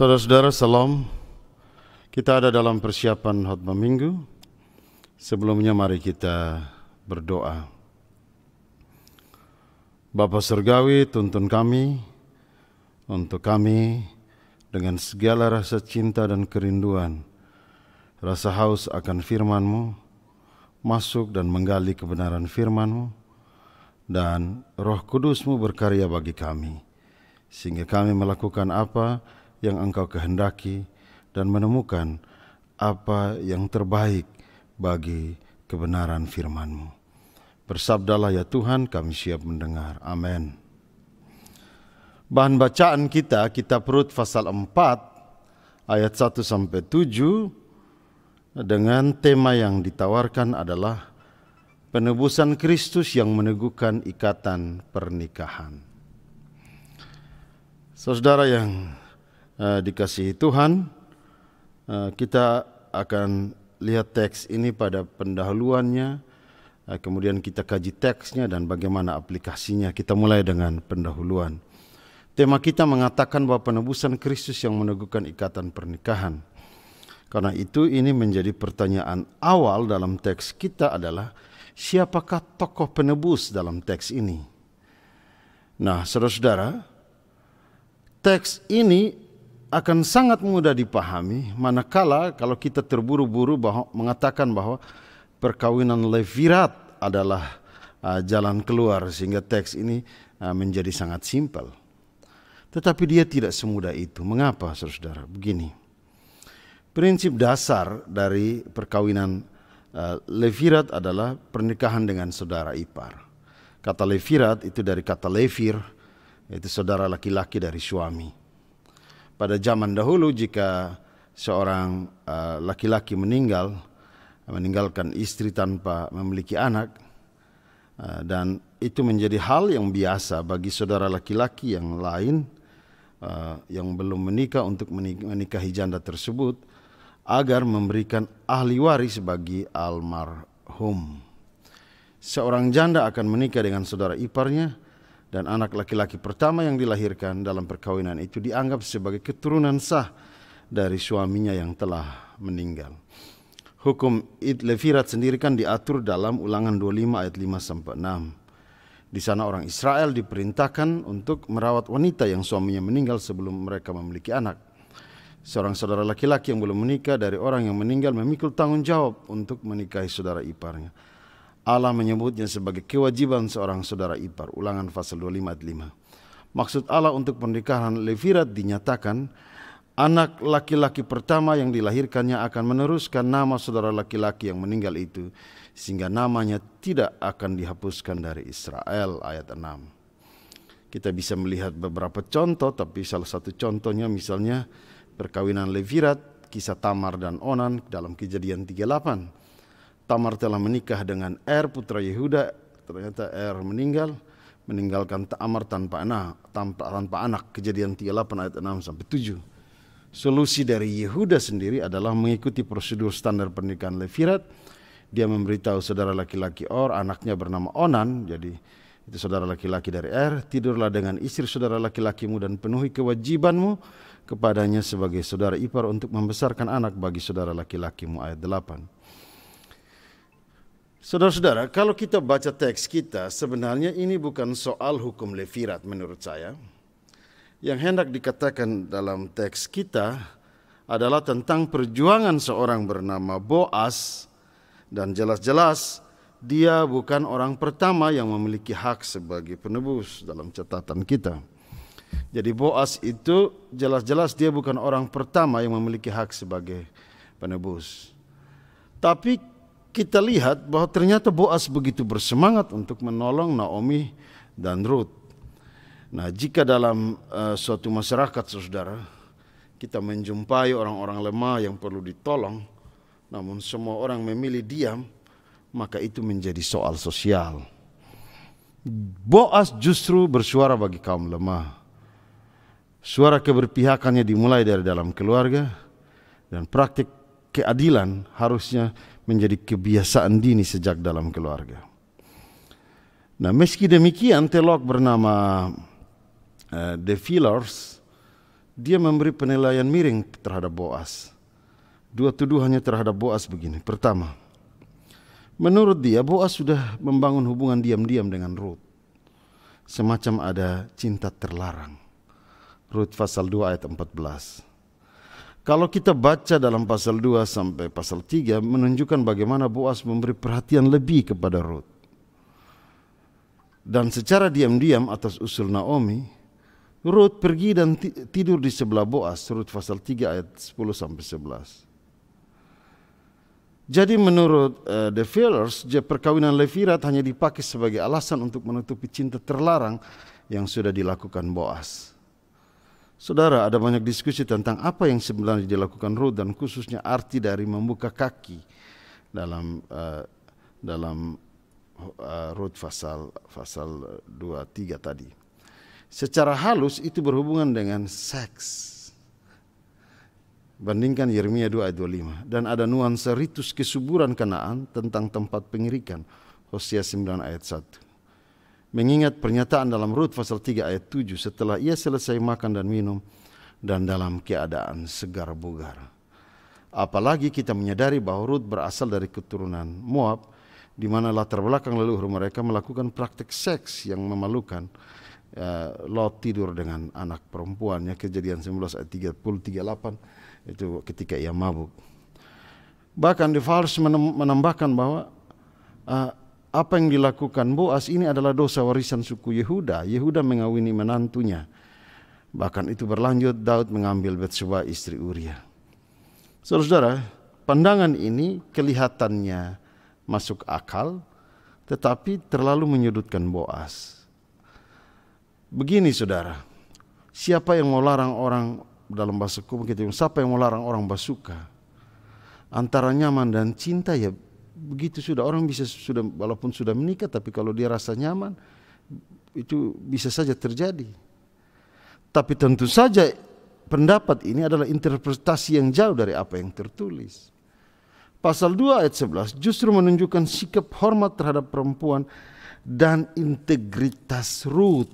Saudara-saudara, salam. Kita ada dalam persiapan khotbah minggu. Sebelumnya mari kita berdoa. Bapa Surgawi, tuntun kami, untuk kami dengan segala rasa cinta dan kerinduan, rasa haus akan firman-Mu, masuk dan menggali kebenaran firman-Mu, dan Roh Kudus-Mu berkarya bagi kami, sehingga kami melakukan apa yang Engkau kehendaki dan menemukan apa yang terbaik bagi kebenaran firman-Mu. Bersabdalah ya Tuhan, kami siap mendengar. Amin. Bahan bacaan kita, Kitab Rut pasal 4 ayat 1-7 dengan tema yang ditawarkan adalah penebusan Kristus yang meneguhkan ikatan pernikahan. Saudara yang dikasihi Tuhan, kita akan lihat teks ini pada pendahuluannya, kemudian kita kaji teksnya dan bagaimana aplikasinya. Kita mulai dengan pendahuluan. Tema kita mengatakan bahwa penebusan Kristus yang meneguhkan ikatan pernikahan. Karena itu ini menjadi pertanyaan awal dalam teks kita adalah, siapakah tokoh penebus dalam teks ini? Nah, saudara-saudara, teks ini akan sangat mudah dipahami manakala kalau kita terburu-buru mengatakan bahwa perkawinan levirat adalah jalan keluar, sehingga teks ini menjadi sangat simpel. Tetapi dia tidak semudah itu. Mengapa, saudara-saudara? Begini, prinsip dasar dari perkawinan levirat adalah pernikahan dengan saudara ipar. Kata levirat itu dari kata levir, yaitu saudara laki-laki dari suami. Pada zaman dahulu jika seorang laki-laki meninggalkan istri tanpa memiliki anak, dan itu menjadi hal yang biasa bagi saudara laki-laki yang lain yang belum menikah untuk menikahi janda tersebut agar memberikan ahli waris bagi almarhum. Seorang janda akan menikah dengan saudara iparnya, dan anak laki-laki pertama yang dilahirkan dalam perkawinan itu dianggap sebagai keturunan sah dari suaminya yang telah meninggal. Hukum levirat sendiri kan diatur dalam Ulangan 25 ayat 5-6. Di sana orang Israel diperintahkan untuk merawat wanita yang suaminya meninggal sebelum mereka memiliki anak. Seorang saudara laki-laki yang belum menikah dari orang yang meninggal memikul tanggung jawab untuk menikahi saudara iparnya. Allah menyebutnya sebagai kewajiban seorang saudara ipar. Ulangan pasal 25 ayat 5. Maksud Allah untuk pernikahan levirat dinyatakan, anak laki-laki pertama yang dilahirkannya akan meneruskan nama saudara laki-laki yang meninggal itu, sehingga namanya tidak akan dihapuskan dari Israel. Ayat 6. Kita bisa melihat beberapa contoh, tapi salah satu contohnya misalnya perkawinan levirat, kisah Tamar dan Onan dalam Kejadian 38. Tamar telah menikah dengan putra Yehuda, ternyata meninggalkan Tamar tanpa anak. Kejadian 38 ayat 6-7. Solusi dari Yehuda sendiri adalah mengikuti prosedur standar pernikahan levirat. Dia memberitahu saudara laki-laki anaknya bernama Onan, jadi itu saudara laki-laki dari tidurlah dengan istri saudara laki-lakimu dan penuhi kewajibanmu kepadanya sebagai saudara ipar untuk membesarkan anak bagi saudara laki-lakimu. Ayat 8. Saudara-saudara, kalau kita baca teks kita, sebenarnya ini bukan soal hukum levirat menurut saya. Yang hendak dikatakan dalam teks kita adalah tentang perjuangan seorang bernama Boas, dan jelas-jelas dia bukan orang pertama yang memiliki hak sebagai penebus dalam catatan kita. Jadi Boas itu jelas-jelas dia bukan orang pertama yang memiliki hak sebagai penebus. Tapi kita lihat bahwa ternyata Boas begitu bersemangat untuk menolong Naomi dan Rut. Nah, jika dalam suatu masyarakat, saudara, kita menjumpai orang-orang lemah yang perlu ditolong, namun semua orang memilih diam, maka itu menjadi soal sosial. Boas justru bersuara bagi kaum lemah. Suara keberpihakannya dimulai dari dalam keluarga, dan praktik keadilan harusnya menjadi kebiasaan dini sejak dalam keluarga. Nah, meski demikian, teolog bernama De Villers dia memberi penilaian miring terhadap Boas. Dua tuduhannya terhadap Boas begini. Pertama, menurut dia Boas sudah membangun hubungan diam-diam dengan Rut. Semacam ada cinta terlarang. Rut pasal 2 ayat 14. Kalau kita baca dalam pasal 2 sampai pasal 3 menunjukkan bagaimana Boas memberi perhatian lebih kepada Rut. Dan secara diam-diam atas usul Naomi, Rut pergi dan tidur di sebelah Boas. Rut pasal 3 ayat 10 sampai 11. Jadi menurut The Fellers, perkawinan Levirat hanya dipakai sebagai alasan untuk menutupi cinta terlarang yang sudah dilakukan Boas. Saudara, ada banyak diskusi tentang apa yang sebenarnya dilakukan Rut dan khususnya arti dari membuka kaki dalam Rut pasal 2-3 tadi. Secara halus itu berhubungan dengan seks. Bandingkan Yeremia 2 ayat 25. Dan ada nuansa ritus kesuburan Kanaan tentang tempat pengirikan. Hosea 9 ayat 1. Mengingat pernyataan dalam Rut pasal 3 ayat 7. Setelah ia selesai makan dan minum dan dalam keadaan segar bugar. Apalagi kita menyadari bahwa Rut berasal dari keturunan Moab, di mana latar belakang leluhur mereka melakukan praktek seks yang memalukan. Lot tidur dengan anak perempuannya, Kejadian 19 ayat 30-38. Itu ketika ia mabuk. Bahkan The Fellers menambahkan bahwa apa yang dilakukan Boas ini adalah dosa warisan suku Yehuda. Yehuda mengawini menantunya. Bahkan itu berlanjut, Daud mengambil Batseba istri Uria. Saudara-saudara, pandangan ini kelihatannya masuk akal, tetapi terlalu menyudutkan Boas. Begini saudara, siapa yang mau larang orang, dalam bahasa hukum kita, siapa yang mau larang orang bersuka? Antara nyaman dan cinta ya begitu sudah. Orang bisa sudah, walaupun sudah menikah, tapi kalau dia rasa nyaman, itu bisa saja terjadi. Tapi tentu saja pendapat ini adalah interpretasi yang jauh dari apa yang tertulis. Pasal 2 ayat 11 justru menunjukkan sikap hormat terhadap perempuan dan integritas Rut.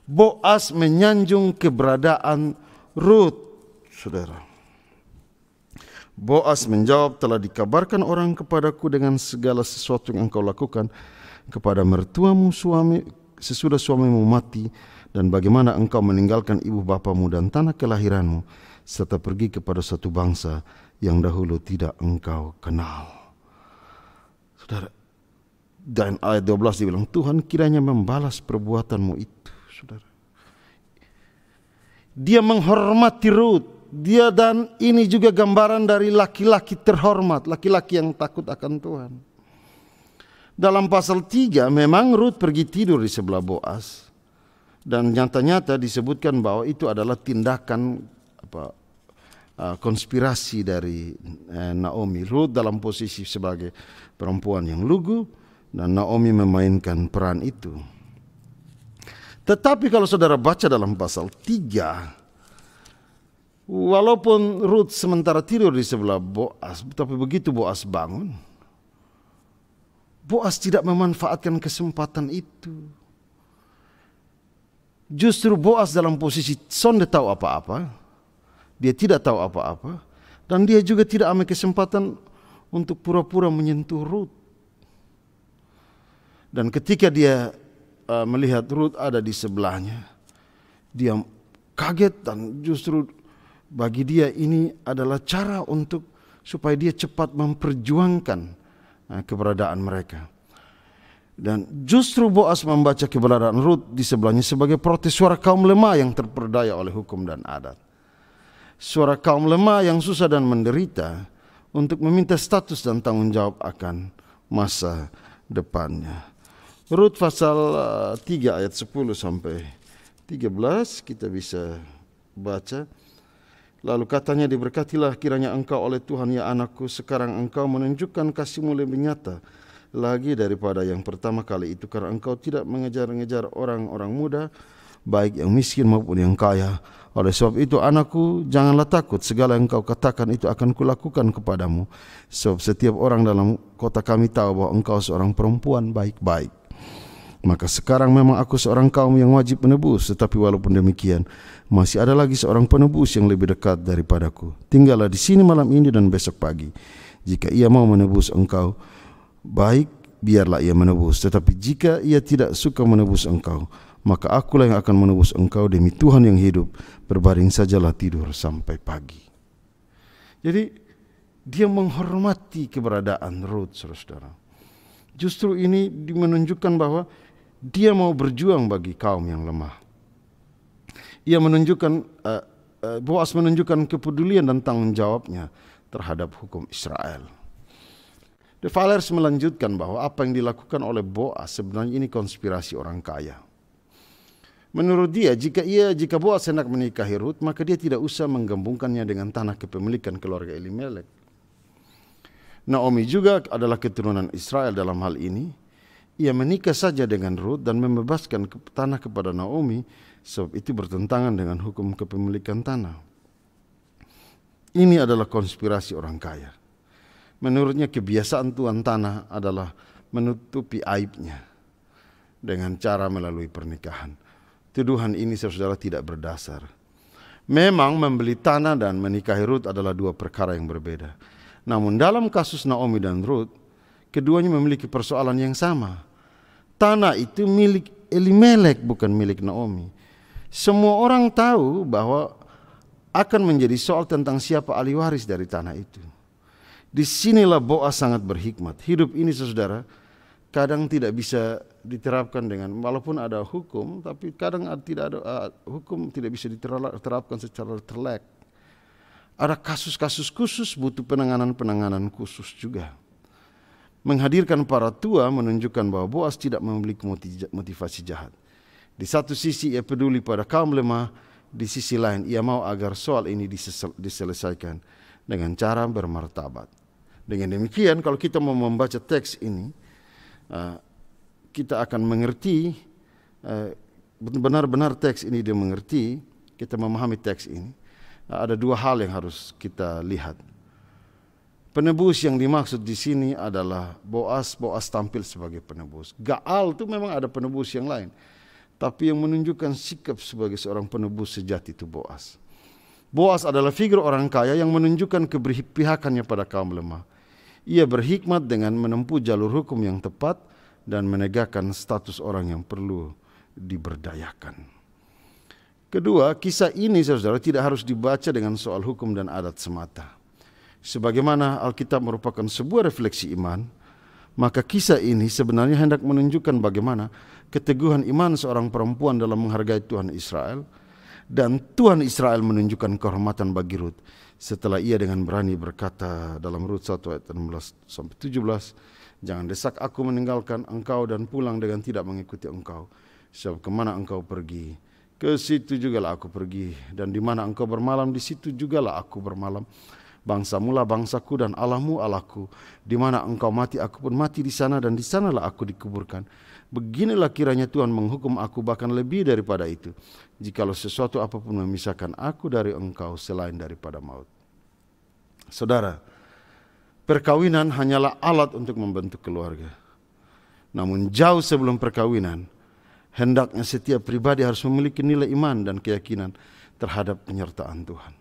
Boas menyanjung keberadaan Rut, saudara. Boas menjawab, telah dikabarkan orang kepadaku dengan segala sesuatu yang engkau lakukan kepada mertuamu sesudah suamimu mati, dan bagaimana engkau meninggalkan ibu bapamu dan tanah kelahiranmu, serta pergi kepada satu bangsa yang dahulu tidak engkau kenal. Saudara, dan ayat 12 dibilang, Tuhan kiranya membalas perbuatanmu itu, saudara. Dia menghormati Rut. Dia, dan ini juga gambaran dari laki-laki terhormat, laki-laki yang takut akan Tuhan. Dalam pasal 3 memang Rut pergi tidur di sebelah Boas. Dan nyata-nyata disebutkan bahwa itu adalah tindakan konspirasi dari Naomi. Rut dalam posisi sebagai perempuan yang lugu, dan Naomi memainkan peran itu. Tetapi kalau saudara baca dalam pasal 3, walaupun Rut sementara tidur di sebelah Boas, tapi begitu Boas bangun, Boas tidak memanfaatkan kesempatan itu. Justru Boas dalam posisi sonde tahu apa-apa, dia tidak tahu apa-apa, dan dia juga tidak ambil kesempatan untuk pura-pura menyentuh Rut. Dan ketika dia melihat Rut ada di sebelahnya, dia kaget, dan justru bagi dia ini adalah cara untuk supaya dia cepat memperjuangkan keberadaan mereka. Dan justru Boas membaca keberadaan Rut di sebelahnya sebagai protes suara kaum lemah yang terperdaya oleh hukum dan adat. Suara kaum lemah yang susah dan menderita untuk meminta status dan tanggung jawab akan masa depannya. Rut pasal 3 ayat 10 sampai 13 kita bisa baca. Lalu katanya, diberkatilah kiranya engkau oleh Tuhan ya anakku, sekarang engkau menunjukkan kasih-Mu lebih nyata lagi daripada yang pertama kali itu, karena engkau tidak mengejar-ngejar orang-orang muda, baik yang miskin maupun yang kaya. Oleh sebab itu anakku, janganlah takut, segala yang engkau katakan itu akan kulakukan kepadamu, sebab setiap orang dalam kota kami tahu bahwa engkau seorang perempuan baik-baik. Maka sekarang memang aku seorang kaum yang wajib menebus, tetapi walaupun demikian masih ada lagi seorang penebus yang lebih dekat daripadaku. Tinggallah di sini malam ini dan besok pagi. Jika ia mau menebus engkau, baik, biarlah ia menebus. Tetapi jika ia tidak suka menebus engkau, maka akulah yang akan menebus engkau demi Tuhan yang hidup. Berbaring sajalah tidur sampai pagi. Jadi dia menghormati keberadaan Ruth, saudara-saudara. Justru ini menunjukkan bahwa dia mau berjuang bagi kaum yang lemah. Ia menunjukkan, Boaz menunjukkan kepedulian dan tanggung jawabnya terhadap hukum Israel. De Valers melanjutkan bahwa apa yang dilakukan oleh Boaz sebenarnya ini konspirasi orang kaya. Menurut dia, jika Boaz hendak menikahi Ruth, maka dia tidak usah menggabungkannya dengan tanah kepemilikan keluarga Elimelek. Naomi juga adalah keturunan Israel dalam hal ini. Ia menikah saja dengan Ruth dan membebaskan tanah kepada Naomi, sebab itu bertentangan dengan hukum kepemilikan tanah. Ini adalah konspirasi orang kaya. Menurutnya kebiasaan tuan tanah adalah menutupi aibnya dengan cara melalui pernikahan. Tuduhan ini saudara tidak berdasar. Memang membeli tanah dan menikahi Ruth adalah dua perkara yang berbeda. Namun dalam kasus Naomi dan Ruth, keduanya memiliki persoalan yang sama. Tanah itu milik Elimelek, bukan milik Naomi. Semua orang tahu bahwa akan menjadi soal tentang siapa ahli waris dari tanah itu. Disinilah Boaz sangat berhikmat. Hidup ini saudara kadang tidak bisa diterapkan dengan, walaupun ada hukum, tapi kadang tidak ada hukum tidak bisa diterapkan secara terlek. Ada kasus-kasus khusus butuh penanganan khusus juga. Menghadirkan para tua menunjukkan bahwa Boaz tidak memiliki motivasi jahat. Di satu sisi ia peduli pada kaum lemah, di sisi lain ia mau agar soal ini diselesaikan dengan cara bermartabat. Dengan demikian kalau kita mau membaca teks ini, kita akan mengerti, benar-benar teks ini dimengerti, kita memahami teks ini. Ada dua hal yang harus kita lihat. Penebus yang dimaksud di sini adalah Boaz tampil sebagai penebus. Gaal itu memang ada penebus yang lain, tapi yang menunjukkan sikap sebagai seorang penebus sejati itu Boaz. Boaz adalah figur orang kaya yang menunjukkan keberpihakannya pada kaum lemah. Ia berhikmat dengan menempuh jalur hukum yang tepat dan menegakkan status orang yang perlu diberdayakan. Kedua, kisah ini saudara tidak harus dibaca dengan soal hukum dan adat semata. Sebagaimana Alkitab merupakan sebuah refleksi iman, maka kisah ini sebenarnya hendak menunjukkan bagaimana keteguhan iman seorang perempuan dalam menghargai Tuhan Israel, dan Tuhan Israel menunjukkan kehormatan bagi Ruth setelah ia dengan berani berkata dalam Rut 1 ayat 16-17, "Jangan desak aku meninggalkan engkau dan pulang dengan tidak mengikuti engkau. Sebab kemana engkau pergi, ke situ jugalah aku pergi. Dan di mana engkau bermalam, di situ jugalah aku bermalam. Bangsamulah bangsaku dan Allahmu Allahku. Di mana engkau mati, aku pun mati di sana, dan di sanalah aku dikuburkan. Beginilah kiranya Tuhan menghukum aku, bahkan lebih daripada itu, jikalau sesuatu apapun memisahkan aku dari engkau selain daripada maut." Saudara, perkawinan hanyalah alat untuk membentuk keluarga. Namun jauh sebelum perkawinan, hendaknya setiap pribadi harus memiliki nilai iman dan keyakinan terhadap penyertaan Tuhan.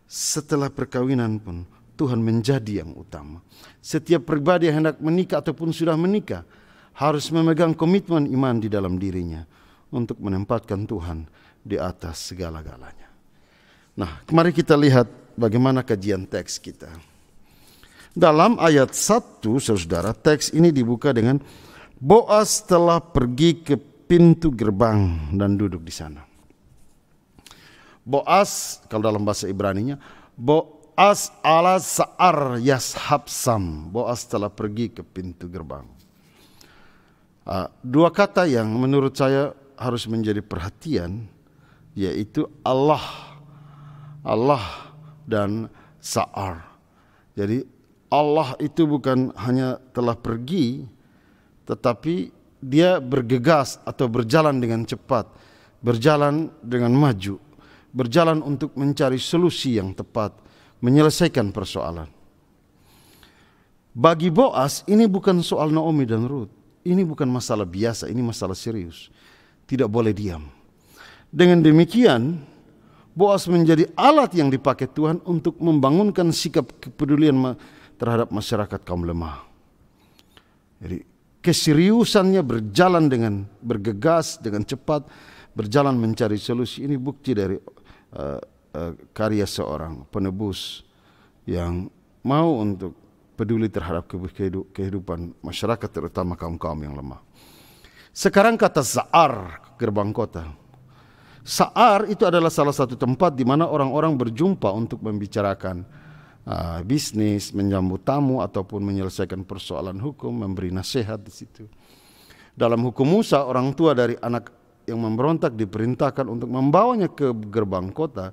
Setelah perkawinan pun, Tuhan menjadi yang utama. Setiap pribadi yang hendak menikah ataupun sudah menikah harus memegang komitmen iman di dalam dirinya untuk menempatkan Tuhan di atas segala-galanya. Nah, mari kita lihat bagaimana kajian teks kita. Dalam ayat 1, saudara, teks ini dibuka dengan Boaz telah pergi ke pintu gerbang dan duduk di sana. Boaz, kalau dalam bahasa Ibraninya, Boaz ala sa'ar yashabsam. Boaz telah pergi ke pintu gerbang. Dua kata yang menurut saya harus menjadi perhatian, yaitu Allah dan sa'ar. Jadi Allah itu bukan hanya telah pergi, tetapi dia bergegas atau berjalan dengan cepat, berjalan dengan maju, berjalan untuk mencari solusi yang tepat, menyelesaikan persoalan. Bagi Boaz ini bukan soal Naomi dan Rut. Ini bukan masalah biasa, ini masalah serius. Tidak boleh diam. Dengan demikian, Boas menjadi alat yang dipakai Tuhan untuk membangunkan sikap kepedulian terhadap masyarakat kaum lemah. Jadi keseriusannya berjalan dengan bergegas, dengan cepat, berjalan mencari solusi. Ini bukti dari karya seorang penebus yang mau untuk peduli terhadap kehidupan masyarakat, terutama kaum-kaum yang lemah. Sekarang kata Za'ar, gerbang kota. Za'ar itu adalah salah satu tempat di mana orang-orang berjumpa untuk membicarakan bisnis, menyambut tamu, ataupun menyelesaikan persoalan hukum, memberi nasihat di situ. Dalam hukum Musa, orang tua dari anak yang memberontak diperintahkan untuk membawanya ke gerbang kota,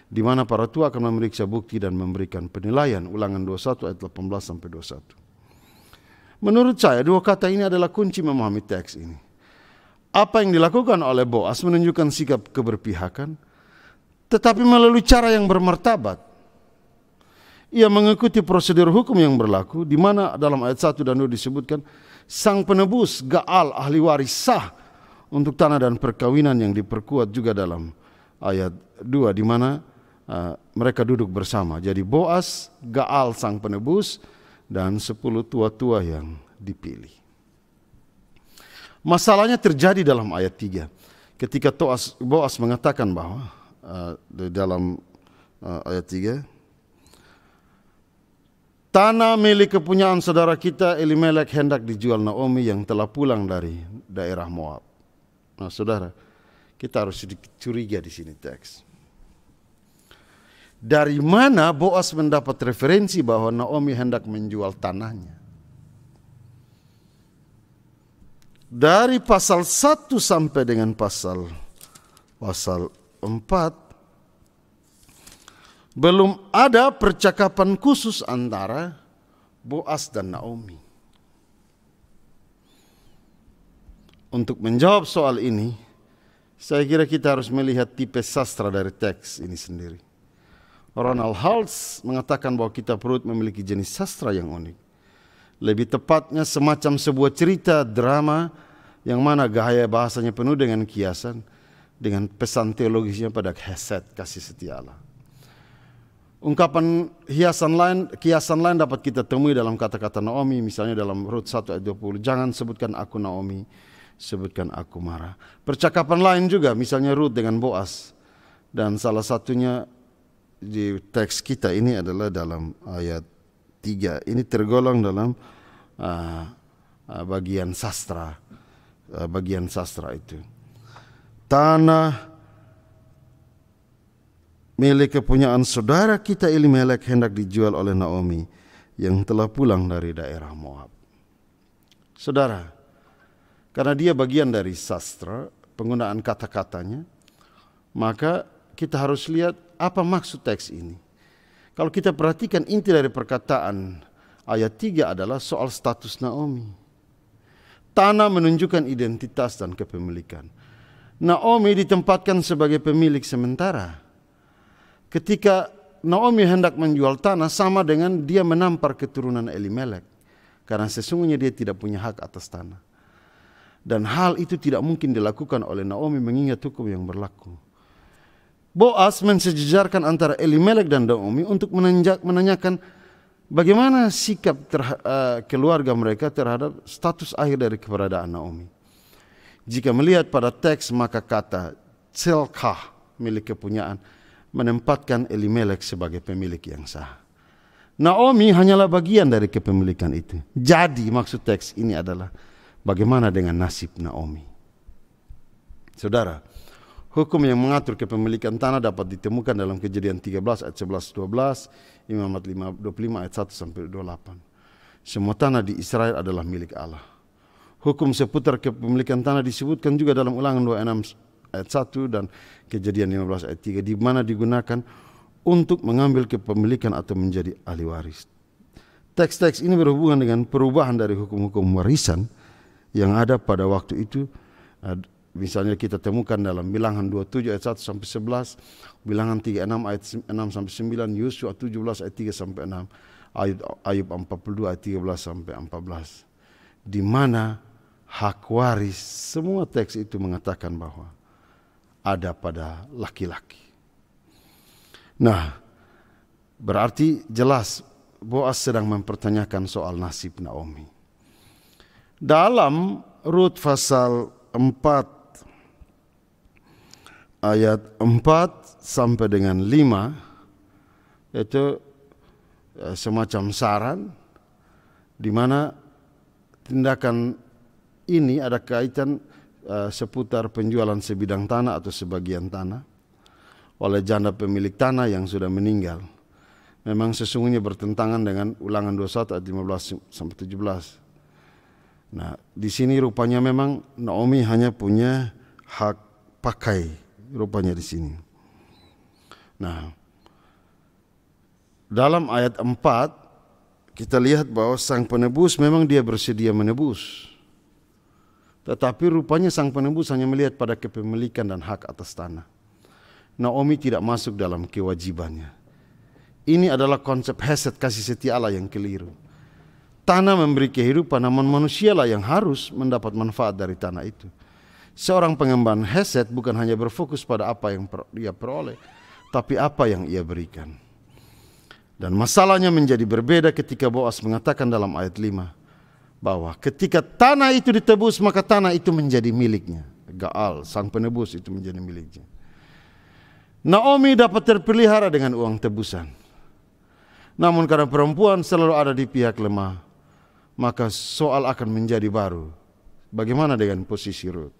di mana para tua akan memeriksa bukti dan memberikan penilaian. Ulangan 21 ayat 18 sampai 21. Menurut saya, dua kata ini adalah kunci memahami teks ini. Apa yang dilakukan oleh Boas menunjukkan sikap keberpihakan, tetapi melalui cara yang bermartabat. Ia mengikuti prosedur hukum yang berlaku, di mana dalam ayat 1 dan 2 disebutkan, sang penebus Gaal ahli waris sah untuk tanah dan perkawinan, yang diperkuat juga dalam ayat 2, di mana mereka duduk bersama. Jadi Boas, Gaal sang penebus, dan 10 tua-tua yang dipilih. Masalahnya terjadi dalam ayat 3. Ketika Boas mengatakan bahwa di dalam ayat 3, tanah milik kepunyaan saudara kita Elimelek hendak dijual Naomi yang telah pulang dari daerah Moab. Nah, saudara, kita harus sedikit curiga di sini teks. Dari mana Boas mendapat referensi bahwa Naomi hendak menjual tanahnya? Dari pasal 1 sampai dengan pasal 4 belum ada percakapan khusus antara Boas dan Naomi. Untuk menjawab soal ini, saya kira kita harus melihat tipe sastra dari teks ini sendiri. Ronald Hals mengatakan bahwa kita perlu memiliki jenis sastra yang unik. Lebih tepatnya semacam sebuah cerita drama yang mana gaya bahasanya penuh dengan kiasan, dengan pesan teologisnya pada hesed, kasih setia Allah. Ungkapan kiasan lain dapat kita temui dalam kata-kata Naomi, misalnya dalam Rut 1 ayat 20, jangan sebutkan aku Naomi, sebutkan aku Mara. Percakapan lain juga, misalnya Rut dengan Boas. Dan salah satunya di teks kita ini adalah dalam ayat 3. Ini tergolong dalam bagian sastra itu. Tanah milik kepunyaan saudara kita Elimelek hendak dijual oleh Naomi yang telah pulang dari daerah Moab. Saudara, karena dia bagian dari sastra, penggunaan kata-katanya, maka kita harus lihat apa maksud teks ini. Kalau kita perhatikan, inti dari perkataan ayat 3 adalah soal status Naomi. Tanah menunjukkan identitas dan kepemilikan. Naomi ditempatkan sebagai pemilik sementara. Ketika Naomi hendak menjual tanah, sama dengan dia menampar keturunan Elimelek, karena sesungguhnya dia tidak punya hak atas tanah. Dan hal itu tidak mungkin dilakukan oleh Naomi mengingat hukum yang berlaku. Boas mensejajarkan antara Elimelek dan Naomi untuk menanyakan bagaimana sikap keluarga mereka terhadap status akhir dari keberadaan Naomi. Jika melihat pada teks, maka kata Tselkah milik kepunyaan menempatkan Elimelek sebagai pemilik yang sah. Naomi hanyalah bagian dari kepemilikan itu. Jadi maksud teks ini adalah bagaimana dengan nasib Naomi. Saudara, hukum yang mengatur kepemilikan tanah dapat ditemukan dalam Kejadian 13 ayat 11-12, Imamat 25 ayat 1 sampai 28. Semua tanah di Israel adalah milik Allah. Hukum seputar kepemilikan tanah disebutkan juga dalam Ulangan 26 ayat 1 dan Kejadian 15 ayat 3, di mana digunakan untuk mengambil kepemilikan atau menjadi ahli waris. Teks-teks ini berhubungan dengan perubahan dari hukum-hukum warisan yang ada pada waktu itu. Misalnya kita temukan dalam Bilangan 27 ayat 1 sampai 11, Bilangan 36 ayat 6 sampai 9, Yosua 17 ayat 3 sampai 6, Ayub 42 ayat 13 sampai 14. Di mana hak waris, semua teks itu mengatakan bahwa ada pada laki-laki. Nah, berarti jelas Boaz sedang mempertanyakan soal nasib Naomi. Dalam Rut pasal 4 ayat 4 sampai dengan 5 itu semacam saran di mana tindakan ini ada kaitan seputar penjualan sebidang tanah atau sebagian tanah oleh janda pemilik tanah yang sudah meninggal. Memang sesungguhnya bertentangan dengan Ulangan 21 ayat 15 sampai 17. Nah, di sini rupanya memang Naomi hanya punya hak pakai, rupanya di sini. Nah, dalam ayat 4 kita lihat bahwa sang penebus memang dia bersedia menebus. Tetapi rupanya sang penebus hanya melihat pada kepemilikan dan hak atas tanah. Naomi tidak masuk dalam kewajibannya. Ini adalah konsep hesed, kasih setia Allah yang keliru. Tanah memberi kehidupan, namun manusialah yang harus mendapat manfaat dari tanah itu. Seorang pengemban hesed bukan hanya berfokus pada apa yang dia peroleh, tapi apa yang ia berikan. Dan masalahnya menjadi berbeda ketika Boaz mengatakan dalam ayat 5 bahwa ketika tanah itu ditebus maka tanah itu menjadi miliknya. Gaal, sang penebus itu menjadi miliknya. Naomi dapat terpelihara dengan uang tebusan. Namun karena perempuan selalu ada di pihak lemah, maka soal akan menjadi baru. Bagaimana dengan posisi Rut?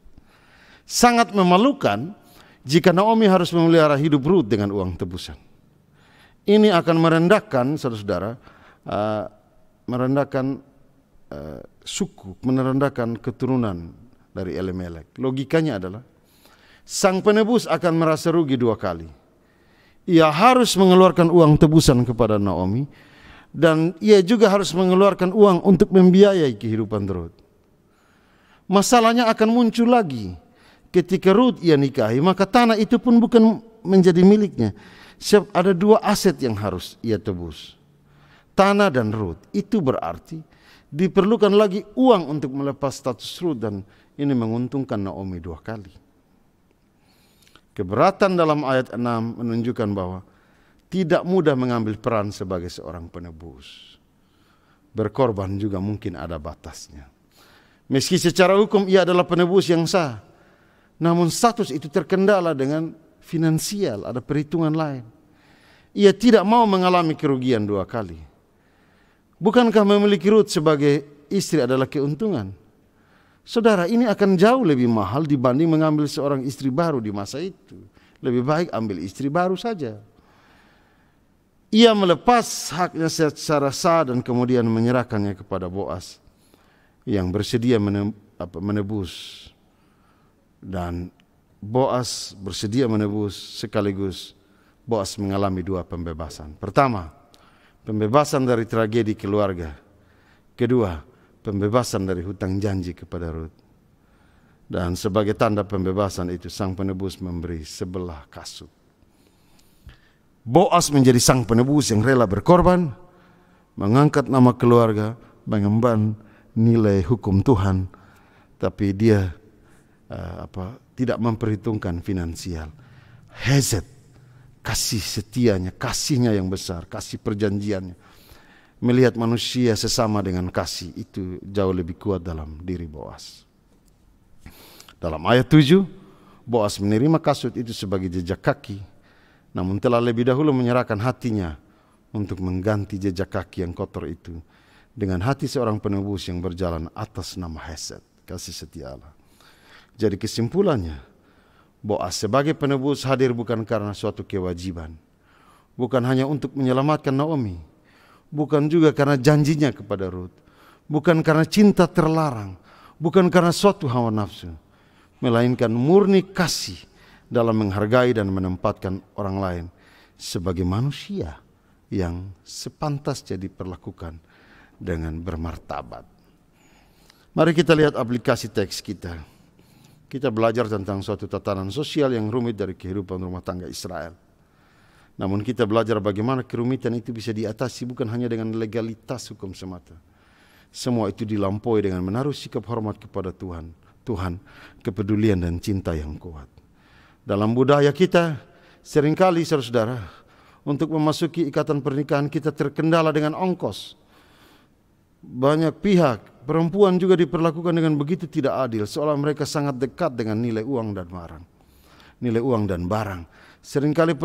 Sangat memalukan jika Naomi harus memelihara hidup Rut dengan uang tebusan. Ini akan merendahkan, saudara-saudara, merendahkan suku, merendahkan keturunan dari Elimelek. Logikanya adalah sang penebus akan merasa rugi dua kali. Ia harus mengeluarkan uang tebusan kepada Naomi, dan ia juga harus mengeluarkan uang untuk membiayai kehidupan Rut. Masalahnya akan muncul lagi ketika Rut ia nikahi, maka tanah itu pun bukan menjadi miliknya. Sebab ada dua aset yang harus ia tebus, tanah dan Rut. Itu berarti diperlukan lagi uang untuk melepas status Rut, dan ini menguntungkan Naomi dua kali. Keberatan dalam ayat 6 menunjukkan bahwa tidak mudah mengambil peran sebagai seorang penebus. Berkorban juga mungkin ada batasnya. Meski secara hukum ia adalah penebus yang sah, namun status itu terkendala dengan finansial, ada perhitungan lain. Ia tidak mau mengalami kerugian dua kali. Bukankah memiliki Rut sebagai istri adalah keuntungan? Saudara, ini akan jauh lebih mahal dibanding mengambil seorang istri baru di masa itu. Lebih baik ambil istri baru saja. Ia melepas haknya secara sah dan kemudian menyerahkannya kepada Boaz yang bersedia menebus. Dan Boaz bersedia menebus, sekaligus Boaz mengalami dua pembebasan. Pertama, pembebasan dari tragedi keluarga. Kedua, pembebasan dari hutang janji kepada Rut. Dan sebagai tanda pembebasan itu, sang penebus memberi sebelah kasut. Boaz menjadi sang penebus yang rela berkorban, mengangkat nama keluarga, mengemban nilai hukum Tuhan, tapi dia tidak memperhitungkan finansial. Hesed, kasih setianya, kasihnya yang besar, kasih perjanjiannya. Melihat manusia sesama dengan kasih itu jauh lebih kuat dalam diri Boaz. Dalam ayat 7, Boaz menerima kasut itu sebagai jejak kaki, namun telah lebih dahulu menyerahkan hatinya untuk mengganti jejak kaki yang kotor itu dengan hati seorang penebus yang berjalan atas nama hesed, kasih setia Allah. Jadi kesimpulannya, Boaz sebagai penebus hadir bukan karena suatu kewajiban, bukan hanya untuk menyelamatkan Naomi, bukan juga karena janjinya kepada Rut, bukan karena cinta terlarang, bukan karena suatu hawa nafsu, melainkan murni kasih dalam menghargai dan menempatkan orang lain sebagai manusia yang sepantasnya diperlakukan dengan bermartabat. Mari kita lihat aplikasi teks kita. Kita belajar tentang suatu tatanan sosial yang rumit dari kehidupan rumah tangga Israel. Namun kita belajar bagaimana kerumitan itu bisa diatasi bukan hanya dengan legalitas hukum semata, Semua itu dilampaui dengan menaruh sikap hormat kepada Tuhan, kepedulian dan cinta yang kuat. Dalam budaya kita, seringkali saudara-saudara, untuk memasuki ikatan pernikahan kita terkendala dengan ongkos. Banyak pihak, perempuan juga diperlakukan dengan begitu tidak adil, seolah mereka sangat dekat dengan nilai uang dan barang. Seringkali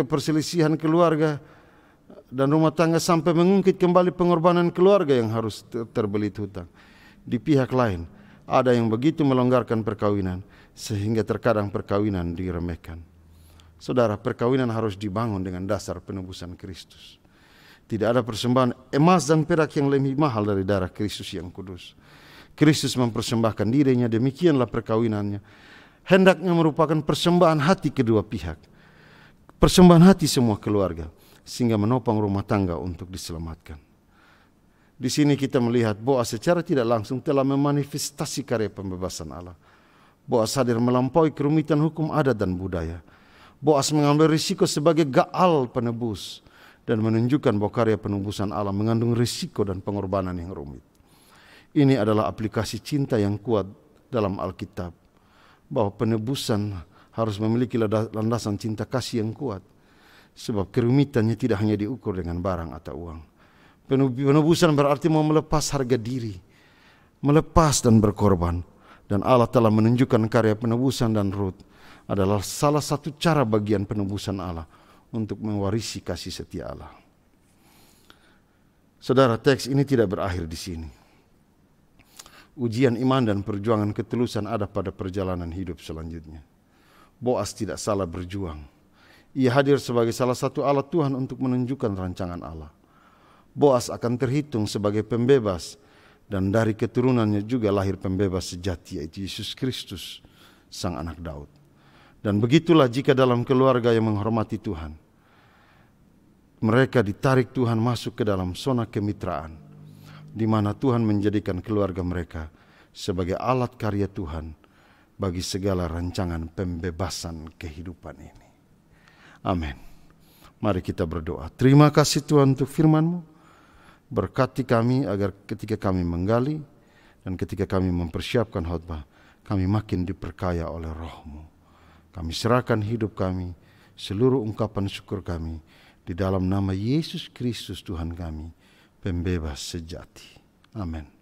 perselisihan keluarga dan rumah tangga sampai mengungkit kembali pengorbanan keluarga yang harus terbelit hutang. Di pihak lain, ada yang begitu melonggarkan perkawinan sehingga terkadang perkawinan diremehkan. Saudara, perkawinan harus dibangun dengan dasar penebusan Kristus. Tidak ada persembahan emas dan perak yang lebih mahal dari darah Kristus yang kudus. Kristus mempersembahkan dirinya, demikianlah perkawinannya. Hendaknya merupakan persembahan hati kedua pihak. Persembahan hati semua keluarga, sehingga menopang rumah tangga untuk diselamatkan. Di sini kita melihat Boaz secara tidak langsung telah memanifestasi karya pembebasan Allah. Boaz hadir melampaui kerumitan hukum adat dan budaya. Boaz mengambil risiko sebagai Gaal penebus dan menunjukkan bahwa karya penebusan Allah mengandung risiko dan pengorbanan yang rumit. Ini adalah aplikasi cinta yang kuat dalam Alkitab, bahwa penebusan harus memiliki landasan cinta kasih yang kuat, sebab kerumitannya tidak hanya diukur dengan barang atau uang. Penebusan berarti mau melepas harga diri, melepas dan berkorban. Dan Allah telah menunjukkan karya penebusan, dan Rut adalah salah satu cara bagian penebusan Allah untuk mewarisi kasih setia Allah. Saudara, teks ini tidak berakhir di sini. Ujian iman dan perjuangan ketulusan ada pada perjalanan hidup selanjutnya. Boaz tidak salah berjuang. Ia hadir sebagai salah satu alat Tuhan untuk menunjukkan rancangan Allah. Boaz akan terhitung sebagai pembebas, dan dari keturunannya juga lahir pembebas sejati, yaitu Yesus Kristus, sang anak Daud. Dan begitulah jika dalam keluarga yang menghormati Tuhan, mereka ditarik Tuhan masuk ke dalam zona kemitraan, di mana Tuhan menjadikan keluarga mereka sebagai alat karya Tuhan bagi segala rancangan pembebasan kehidupan ini. Amin. Mari kita berdoa. Terima kasih Tuhan untuk firman-Mu. Berkati kami agar ketika kami menggali dan ketika kami mempersiapkan khotbah, kami makin diperkaya oleh Roh-Mu. Kami serahkan hidup kami, seluruh ungkapan syukur kami, di dalam nama Yesus Kristus Tuhan kami, pembebas sejati. Amin.